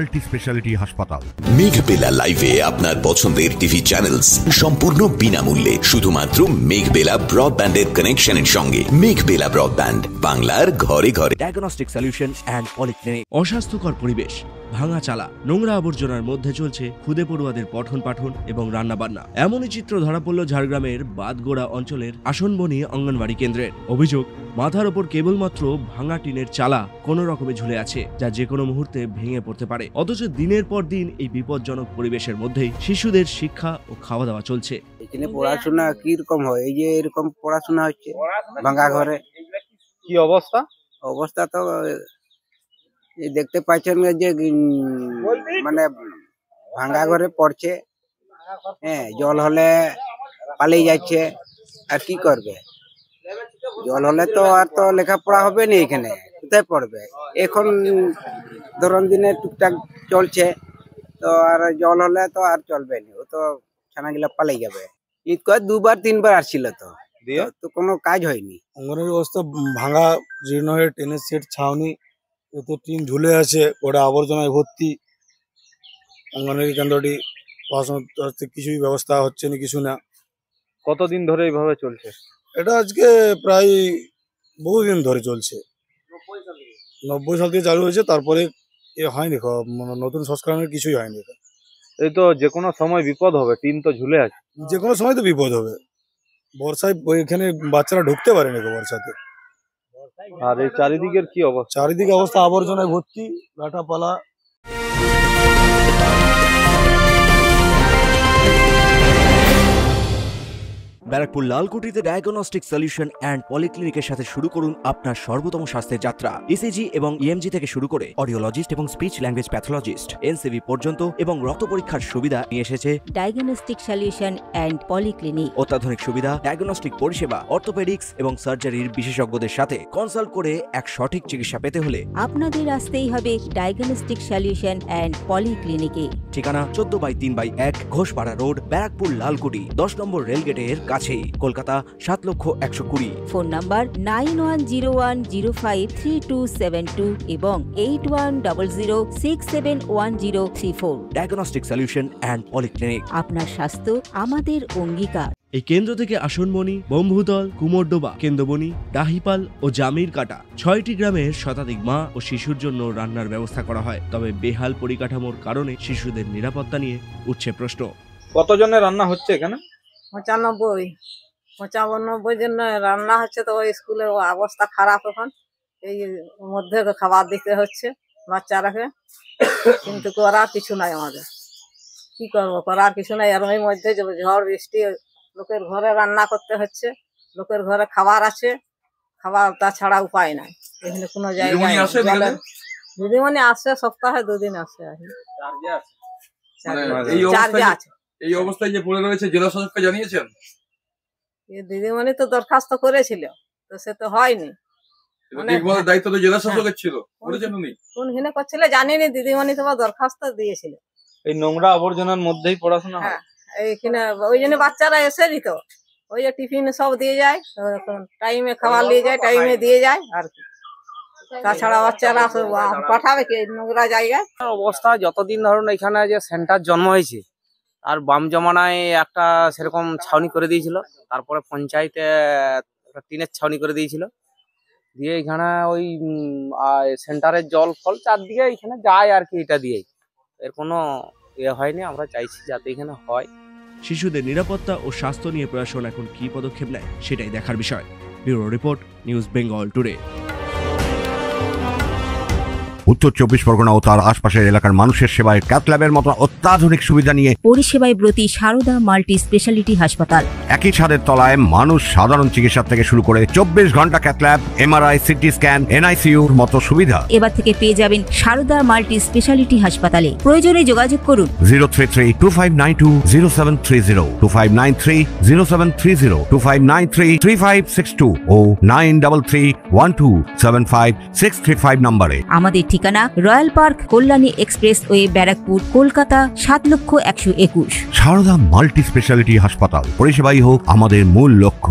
Multi speciality হাসপাতাল। মেঘবেলা লাইভে আপনার পছন্দের টিভি চ্যানেলস সম্পূর্ণ বিনামূল্যে শুধুমাত্র মেঘবেলা ব্রডব্যান্ডের কানেকশনের সঙ্গে। মেঘবেলা ব্রডব্যান্ড, বাংলার ঘরে ঘরে। Diagnostic solution and polyclinic. অস্বাস্থ্যকর পরিবেশ, ভাঙা চালা, নোংরা আবর্জনার মধ্যে চলছে খুদে পড়ুয়াদের পঠন পাঠন এবং রান্নাবান্না। এমনই চিত্র ধরা পড়ল ঝাড়গ্রামের বাদগোড়া অঞ্চলের আসনবনি অঙ্গনবাড়ি কেন্দ্রের। অভিযোগ, মাথার ওপর কেবলমাত্র ভাঙা টিনের চালা কোনো রকমে ঝুলে আছে, যা যে কোনো মুহূর্তে ভেঙে পড়তে পারে। অথচ দিনের পর দিন এই বিপজ্জনক পরিবেশের মধ্যেই শিশুদের শিক্ষা ও খাওয়া দাওয়া চলছে। এখানে পড়াশোনা কিরকম হয়? এই যে এরকম পড়াশোনা হচ্ছে ভাঙা ঘরে। কি অবস্থা? অবস্থা তো দেখতে পাচ্ছেন যে মানে ভাঙা ঘরে পড়ছে। হ্যাঁ, জল হলে পালিয়ে যাচ্ছে। আর কি করবে? জল হলে তো আর তো লেখাপড়া হবে না, এখানে কোথায় পড়বে? এখন ধরুন দিনে টুকটাক চলছে, তো আর জল হলে তো আর চলবে না, ও তো ছানাগুলা পালিয়ে যাবে। ঈদ করে 2বার 3বার আসছিল, তো কোনো কাজ হয়নি। অঙ্গনের অবস্থা ভাঙা, জীর্ণ হয়ে টিনের সেট ছাউনি, এতে টিন ঝুলে আছে, ওটা আবর্জনায় ভর্তি। অঙ্গনওয়াড়ি কেন্দ্রটি পড়াশোনার কিছুই ব্যবস্থা হচ্ছে না, কিছু না। কতদিন ধরে এইভাবে চলছে? এটা আজকে প্রায় বহুদিন ধরে চলছে। 90 সাল থেকে চালু হয়েছে, তারপরে এ হয়নি, নতুন সংস্করণের কিছুই হয়নি। এই তো যে কোনো সময় বিপদ হবে, টিন তো ঝুলে আছে। যে কোনো সময় তো বিপদ হবে। বর্ষায় এখানে বাচ্চারা ঢুকতে পারে না বর্ষাতে। আর এই চারিদিকের কি অবস্থা? চারিদিকে অবস্থা আবর্জনায় ভর্তি, লাটাপালা। ব্যারাকপুর লালকুটিতে ডায়াগনস্টিক সলিউশন অ্যান্ড পলিক্লিনিকের সাথে শুরু করুন আপনার সর্বোত্তম স্বাস্থ্যের যাত্রা। ইসিজি এবং ইএমজি থেকে শুরু করে অডিওলজিস্ট এবং স্পিচ ল্যাঙ্গুয়েজ প্যাথোলজিস্ট, এনসিভি পর্যন্ত এবং রক্ত পরীক্ষার সুবিধা নিয়ে এসেছে ডায়াগনস্টিক সলিউশন অ্যান্ড পলিক্লিনিক। অত্যাধুনিক সুবিধা, ডায়াগনস্টিক পরিষেবা, অর্থোপেডিক্স এবং সার্জারির বিশেষজ্ঞদের সাথে কনসাল্ট করে এক সঠিক চিকিৎসা পেতে হলে আপনাদের আসতেই হবে ডায়াগনস্টিক সলিউশন অ্যান্ড পলিক্লিনিকে। ঠিকানা 14/3/1 ঘোষপাড়া রোড, ব্যারাকপুর লালকুটি, 10 নম্বর রেলগেটের কাছেই, কলকাতা 7,20,020। ফোন নাম্বার 9101053272 এবং 8100671034। Diagnostic solution and polyclinic. আপনার স্বাস্থ্য আমাদের অঙ্গীকার। এই কেন্দ্র থেকে আসনমণি, বম্বুতল, কুমোরডোবা, কেন্দ্রবনি, ডাহিপাল ও জামির কাটা 6টি গ্রামের শতাধিক মা ও শিশুর জন্য রান্নার ব্যবস্থা করা হয়। তবে বেহাল পরিকাঠামোর কারণে শিশুদের নিরাপত্তা নিয়ে উঠছে প্রশ্ন। কতজনের রান্না হচ্ছে এখানে? 95 জন্য রান্না হচ্ছে। তো ওই স্কুলের অবস্থা খারাপ, এখন এই মধ্যে খাবার দিতে হচ্ছে বাচ্চারাকে, কিন্তু করার কিছু নাই আমাদের। কি করবো? করার কিছু নাই। আর ওই মধ্যে ঝড় বৃষ্টি, লোকের ঘরে রান্না করতে হচ্ছে, লোকের ঘরে খাবার আছে, খাবার তাছাড়া উপায় নাই। এখানে কোনো জায়গায় দিদিমণি আসে, সপ্তাহে 2 দিন আসে। এই অবস্থায় যে পড়ে রয়েছে, জেলা শাসককে জানিয়েছেন? দিদিমণি তো দরখাস্ত করেছিল, তো সে তো হয়নি। দায়িত্ব তো জেলা শাসকের ছিল, করেছেন উনি? কোনখানে করছিল জানিনি, দিদিমণি তোমার দরখাস্ত দিয়েছিল। এই নোংরা আবর্জনার মধ্যেই পড়াশোনা হয়। হ্যাঁ, এইখানে ওই জন্য বাচ্চারা এসে দিত, ওই যে টিফিন সব দিয়ে যায়, টাইমে খাবার নিয়ে যায়, টাইমে দিয়ে যায়। আর কি, তাছাড়া বাচ্চারা পাঠাবে কি নোংরা জায়গায়? অবস্থা যতদিন ধরুন এখানে যে সেন্টার জন্ম হয়েছে, আর বাম জমানায় একটা সেরকম ছাউনি করে দিয়েছিল, তারপরে পঞ্চায়েতে একটা টিনের ছাউনি করে দিয়েছিল, দিয়ে এখানে ওই সেন্টারের জল ফল চারদিকে এখানে যায় আর কি, এটা দিয়েই। এর কোনো হয়নি। আমরা চাইছি যাতে এখানে হয়। শিশুদের নিরাপত্তা ও স্বাস্থ্য নিয়ে প্রশাসন এখন কি পদক্ষেপ নেয় সেটাই দেখার বিষয়। Bureau report, news Bengal today. উত্তর 24 পরগনা ও তার আশপাশের এলাকার মানুষের সেবায় ক্যাথল্যাবের মতো অত্যাধুনিক সুবিধা নিয়ে পরিষেবায় ব্রতী সারদা মাল্টি স্পেশালিটি হাসপাতাল। একই ছাদের তলায় মানুষ সাধারণ চিকিৎসা থেকে শুরু করে 24 ঘন্টা ক্যাথল্যাব, এমআরআই, সিটি স্ক্যান, এনআইসিইউর মতো সুবিধা এবার থেকে পেয়ে যাবেন সারদা মাল্টি স্পেশালিটি হাসপাতালে। প্রয়োজনে যোগাযোগ করুন 033-2592-0730, 2593-0730, 2593-3562 ও 9331275635 নম্বরে। আমাদের ঠিকানা royal park, Kalyani expressway, Barrackpore, Kolkata 7,121,000। Sarada multi speciality হাসপাতাল, পরিষেবাই হোক আমাদের মূল লক্ষ্য।